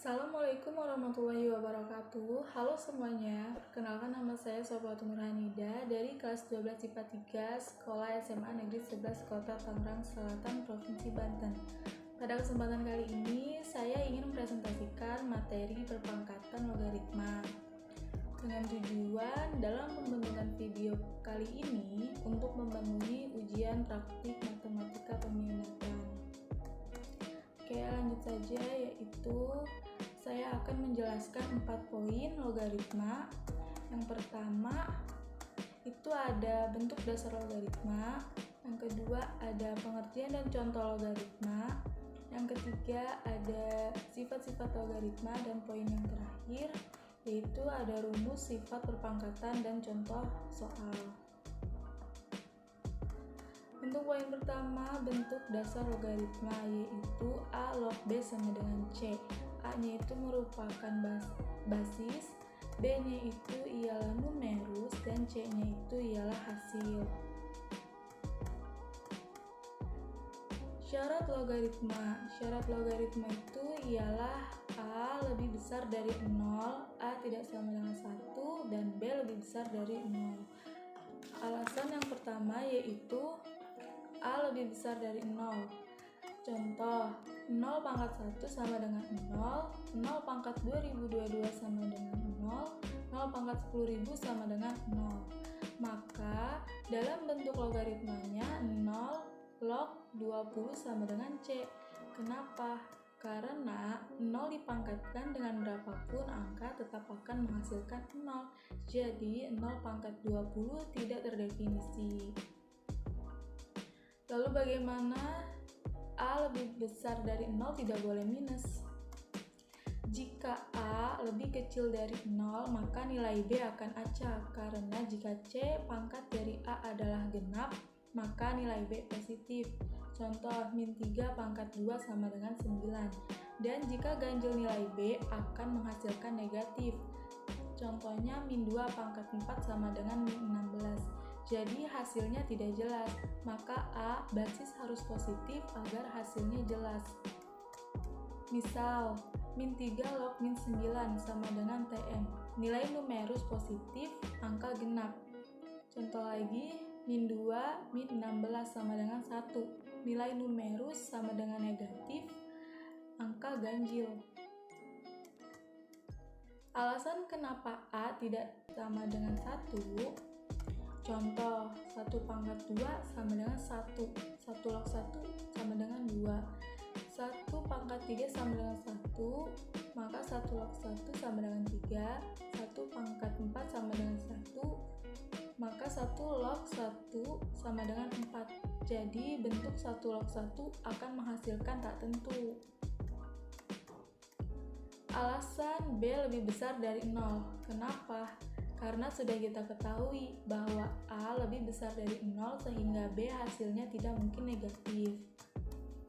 Assalamualaikum warahmatullahi wabarakatuh. Halo semuanya, perkenalkan nama saya Sofwatul Nurhanida dari kelas 12 IPA 3 Sekolah SMA Negeri 11 Kota Tangerang Selatan, Provinsi Banten. Pada kesempatan kali ini, saya ingin mempresentasikan materi perpangkatan logaritma dengan tujuan dalam pembentukan video kali ini untuk memenuhi ujian praktik matematika peminatan. Oke, lanjut saja, yaitu saya akan menjelaskan 4 poin logaritma. Yang pertama itu ada bentuk dasar logaritma, yang kedua ada pengertian dan contoh logaritma, yang ketiga ada sifat-sifat logaritma, dan poin yang terakhir yaitu ada rumus, sifat, perpangkatan, dan contoh soal. Untuk poin pertama, bentuk dasar logaritma yaitu A log B sama dengan C. A-nya itu merupakan basis, B-nya itu ialah numerus, dan C-nya itu ialah hasil. Syarat logaritma itu ialah A lebih besar dari 0, A tidak sama dengan 1, dan B lebih besar dari 0. Alasan yang pertama yaitu A lebih besar dari 0. Contoh, 0 pangkat 1 sama dengan 0, 0 pangkat 2022 sama dengan 0, 0 pangkat 10.000 sama dengan 0. Maka, dalam bentuk logaritmanya 0 log 20 sama dengan C. Kenapa? Karena 0 dipangkatkan dengan berapapun angka tetap akan menghasilkan 0. Jadi, 0 pangkat 20 tidak terdefinisi. Lalu bagaimana A lebih besar dari 0 tidak boleh minus? Jika A lebih kecil dari 0, maka nilai B akan acak, karena jika C pangkat dari A adalah genap, maka nilai B positif. Contoh, min 3 pangkat 2 sama dengan 9. Dan jika ganjil nilai B akan menghasilkan negatif. Contohnya, min 2 pangkat 4 sama dengan min 16. Jadi hasilnya tidak jelas, maka A basis harus positif agar hasilnya jelas. Misal, min 3 log min 9 sama dengan TM. Nilai numerus positif, angka genap. Contoh lagi, min 2 min 16 sama dengan 1. Nilai numerus sama dengan negatif, angka ganjil. Alasan kenapa A tidak sama dengan 1, contoh, 1 pangkat 2 sama dengan 1, 1 log 1 sama dengan 2, 1 pangkat 3 sama dengan 1, maka 1 log 1 sama dengan 3, 1 pangkat 4 sama dengan 1, maka 1 log 1 sama dengan 4. Jadi bentuk 1 log 1 akan menghasilkan tak tentu. Alasan B lebih besar dari 0. Kenapa? Karena sudah kita ketahui bahwa A lebih besar dari 0 sehingga B hasilnya tidak mungkin negatif.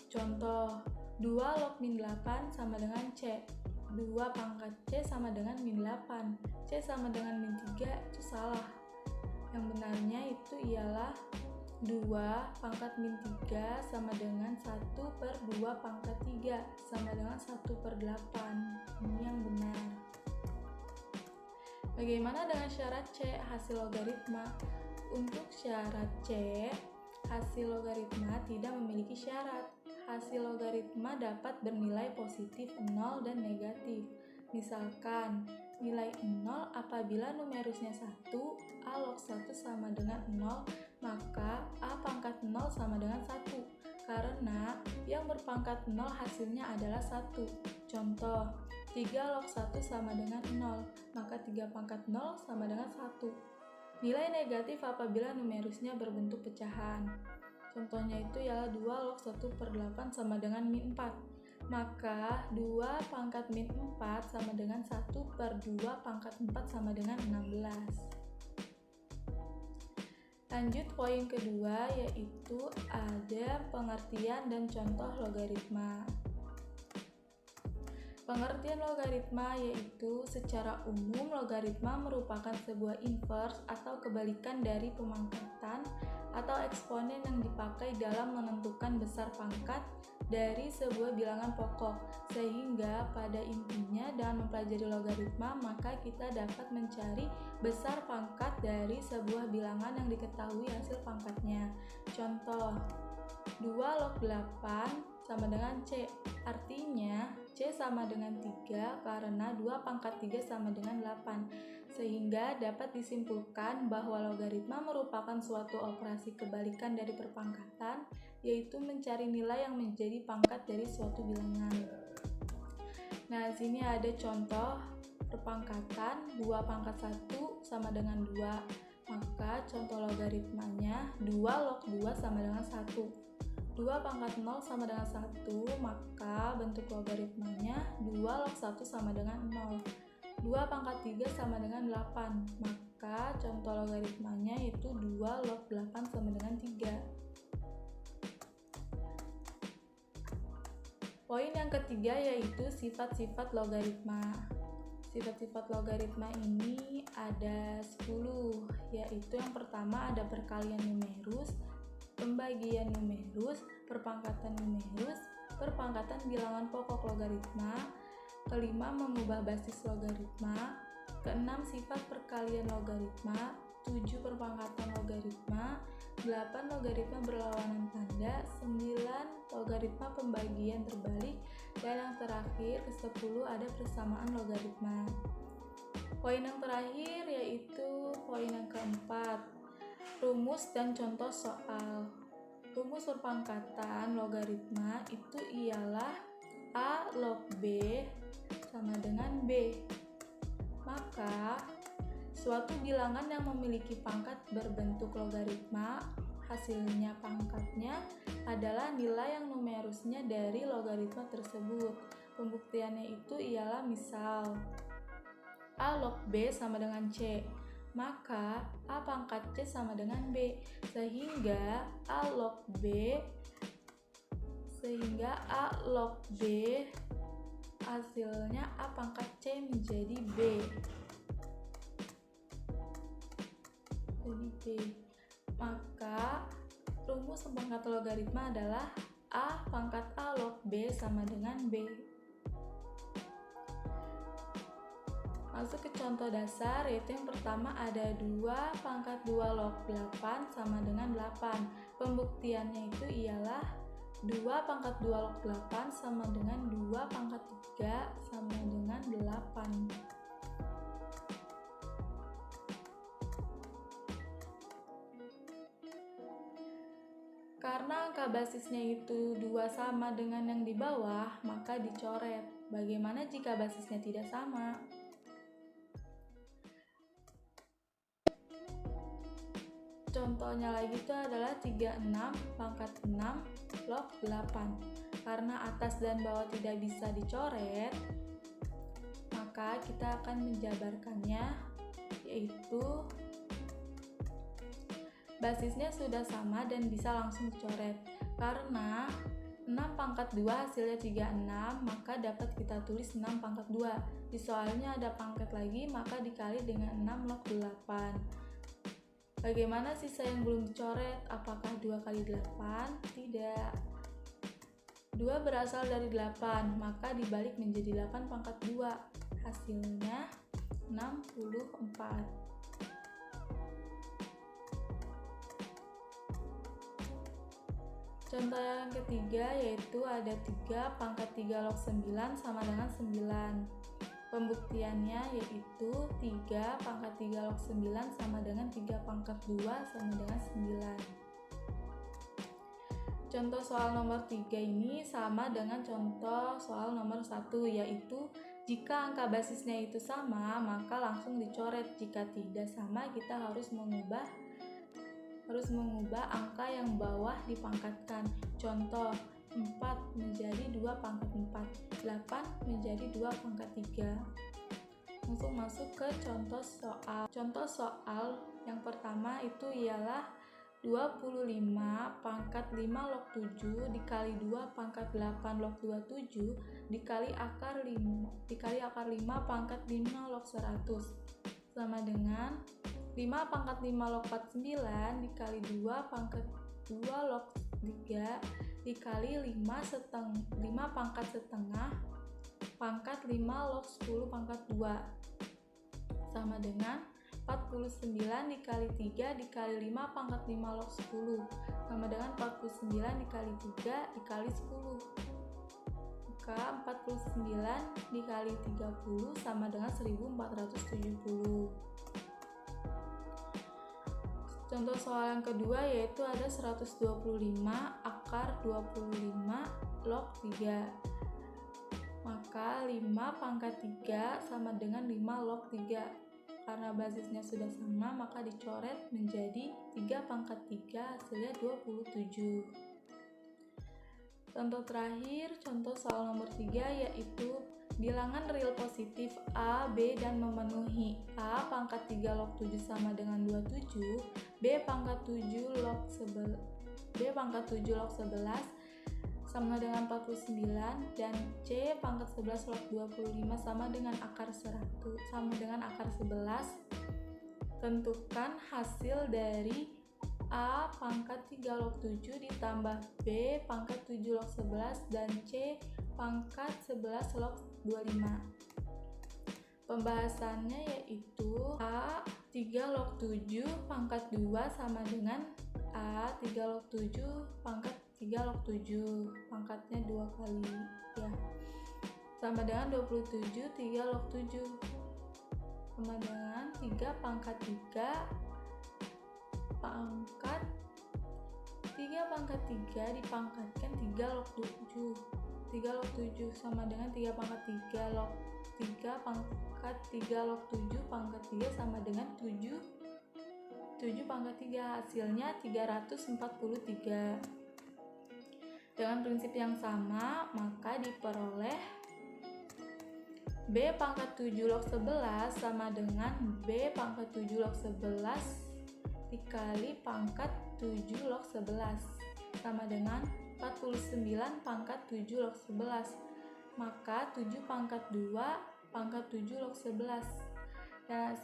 Contoh, 2 log min 8 sama dengan C. 2 pangkat C sama dengan min 8. C sama dengan min 3 itu salah. Yang benarnya itu ialah 2 pangkat min 3 sama dengan 1 per 2 pangkat 3 sama dengan 1 per 8. Ini yang benar. Bagaimana dengan syarat C hasil logaritma? Untuk syarat C, hasil logaritma tidak memiliki syarat. Hasil logaritma dapat bernilai positif 0 dan negatif. Misalkan, nilai 0 apabila numerusnya 1, A log 1 sama dengan 0, maka A pangkat 0 sama dengan 1. Karena yang berpangkat 0 hasilnya adalah 1. Contoh, 3 log 1 sama dengan 0, maka 3 pangkat 0 sama dengan 1. Nilai negatif apabila numerusnya berbentuk pecahan. Contohnya itu ialah 2 log 1 per 8 sama dengan min 4. Maka 2 pangkat min 4 sama dengan 1 per 2 pangkat 4 sama dengan 16. Lanjut poin kedua, yaitu ada pengertian dan contoh logaritma. Pengertian logaritma yaitu secara umum logaritma merupakan sebuah inverse atau kebalikan dari pemangkatan atau eksponen yang dipakai dalam menentukan besar pangkat dari sebuah bilangan pokok. Sehingga pada intinya dengan mempelajari logaritma maka kita dapat mencari besar pangkat dari sebuah bilangan yang diketahui hasil pangkatnya. Contoh, 2 log 8 sama dengan C. Artinya C sama dengan 3 karena 2 pangkat 3 sama dengan 8. Sehingga dapat disimpulkan bahwa logaritma merupakan suatu operasi kebalikan dari perpangkatan, yaitu mencari nilai yang menjadi pangkat dari suatu bilangan. Nah, sini ada contoh perpangkatan 2 pangkat 1 sama dengan 2. Maka contoh logaritmanya 2 log 2 sama dengan 1. 2 pangkat 0 sama dengan 1, maka bentuk logaritmanya 2 log 1 sama dengan 0. 2 pangkat 3 sama dengan 8, maka contoh logaritmanya itu 2 log 8 sama dengan 3. Poin yang ketiga yaitu sifat-sifat logaritma. Sifat-sifat logaritma ini ada 10, yaitu yang pertama ada perkalian numerus, pembagian numerus, perpangkatan numerus, perpangkatan bilangan pokok logaritma, kelima mengubah basis logaritma, keenam sifat perkalian logaritma, 7 perpangkatan logaritma, 8 logaritma berlawanan tanda, 9 logaritma pembagian terbalik, dan yang terakhir ke-10 ada persamaan logaritma. Poin yang terakhir yaitu poin yang keempat, rumus dan contoh soal. Rumus perpangkatan logaritma itu ialah A log B sama dengan B. Maka, suatu bilangan yang memiliki pangkat berbentuk logaritma, hasilnya pangkatnya adalah nilai yang numerusnya dari logaritma tersebut. Pembuktiannya itu ialah misal A log B sama dengan C. Maka A pangkat C sama dengan B, sehingga A log B hasilnya A pangkat C menjadi B. Maka rumus pangkat logaritma adalah A pangkat A log B sama dengan B. Masuk ke contoh dasar, yaitu yang pertama ada 2 pangkat 2 log 8 sama dengan 8. Pembuktiannya itu ialah 2 pangkat 2 log 8 sama dengan 2 pangkat 3 sama dengan 8. Karena angka basisnya itu 2 sama dengan yang di bawah, maka dicoret. Bagaimana jika basisnya tidak sama? Contohnya lagi itu adalah 36 pangkat 6 log 8. Karena atas dan bawah tidak bisa dicoret, maka kita akan menjabarkannya, yaitu basisnya sudah sama dan bisa langsung dicoret. Karena 6 pangkat 2 hasilnya 36, maka dapat kita tulis 6 pangkat 2. Di soalnya ada pangkat lagi, maka dikali dengan 6 log 8. Bagaimana sisa yang belum dicoret? Apakah 2 kali 8? Tidak. 2 berasal dari 8, maka dibalik menjadi 8 pangkat 2. Hasilnya 64. Contoh yang ketiga yaitu ada 3 pangkat 3 log 9 sama dengan 9. Pembuktiannya yaitu 3 pangkat 3 log 9 sama dengan 3 pangkat 2 sama dengan 9. Contoh soal nomor 3 ini sama dengan contoh soal nomor 1, yaitu jika angka basisnya itu sama, maka langsung dicoret. Jika tidak sama, kita harus mengubah angka yang bawah dipangkatkan. Contoh, 4 menjadi 2 pangkat 4, 8 menjadi 2 pangkat 3. Langsung masuk ke contoh soal. Contoh soal yang pertama itu ialah 25 pangkat 5 log 7 dikali 2 pangkat 8 log 27 dikali akar 5 pangkat 5 log 100 sama dengan 5 pangkat 5 log 49 dikali 2 pangkat 2 log 3 dikali 5 pangkat setengah pangkat 5 log 10 pangkat 2 sama dengan 49 dikali 3 dikali 5 pangkat 5 log 10 sama dengan 49 dikali 3 dikali 10. Maka 49 dikali 30 sama dengan 1470. Contoh soal yang kedua yaitu ada 125 akar 25 log 3. Maka 5 pangkat 3 sama dengan 5 log 3. Karena basisnya sudah sama, maka dicoret menjadi 3 pangkat 3, hasilnya 27. Contoh terakhir, contoh soal nomor 3 yaitu bilangan real positif A, B, dan memenuhi. A pangkat 3 log 7 sama dengan 27, B pangkat 7 log 11 sama dengan 49, dan C pangkat 11 log 25 sama dengan akar 100 sama dengan akar 11. Tentukan hasil dari A pangkat 3 log 7 ditambah B pangkat 7 log 11 dan C pangkat 11 log 25. Pembahasannya yaitu A 3 log 7 pangkat 2 sama dengan A 3 log 7 pangkat 3 log 7 pangkatnya 2 kali ya, sama dengan 27 3 log 7 sama dengan 3 pangkat 3 pangkat 3 dipangkatkan 3 log 7 3 log 7 sama dengan 3 pangkat 3 log 3 pangkat 3 log 7 pangkat 3 sama dengan 7 pangkat 3, hasilnya 343. Dengan prinsip yang sama, maka diperoleh B pangkat 7 log 11 sama dengan B pangkat 7 log 11 dikali pangkat 7 log 11 sama dengan 49 pangkat 7 log 11. Maka 7 pangkat 2 pangkat 7 log 11. Nah,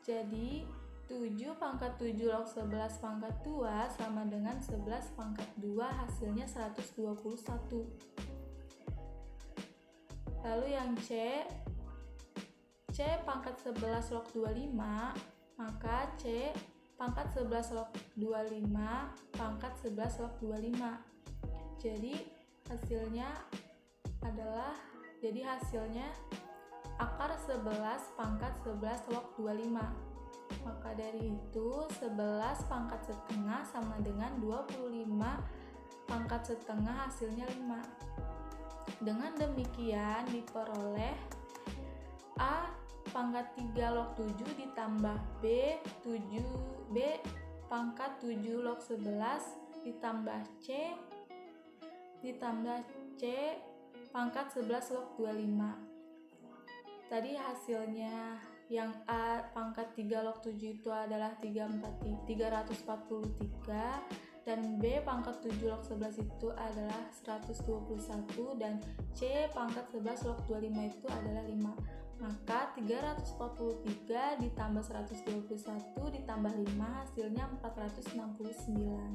jadi 7 pangkat 7 log 11 pangkat 2 sama dengan 11 pangkat 2, hasilnya 121. Lalu yang C pangkat 11 log 25, maka C pangkat 11 log 25 pangkat 11 log 25. Jadi hasilnya akar 11 pangkat 11 log 25. Maka dari itu 11 pangkat setengah sama dengan 25 pangkat setengah, hasilnya 5. Dengan demikian diperoleh A pangkat 3 log 7 ditambah B pangkat 7 log 11 ditambah C pangkat 11 log 25. Tadi hasilnya yang A pangkat 3 log 7 itu adalah 343 dan B pangkat 7 log 11 itu adalah 121 dan C pangkat 11 log 25 itu adalah 5. Maka 343 ditambah 121 ditambah 5 hasilnya 469.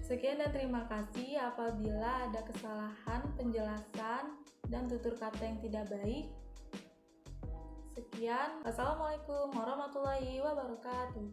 Sekian dan terima kasih. Apabila ada kesalahan penjelasan dan tutur kata yang tidak baik, sekian. Wassalamualaikum warahmatullahi wabarakatuh.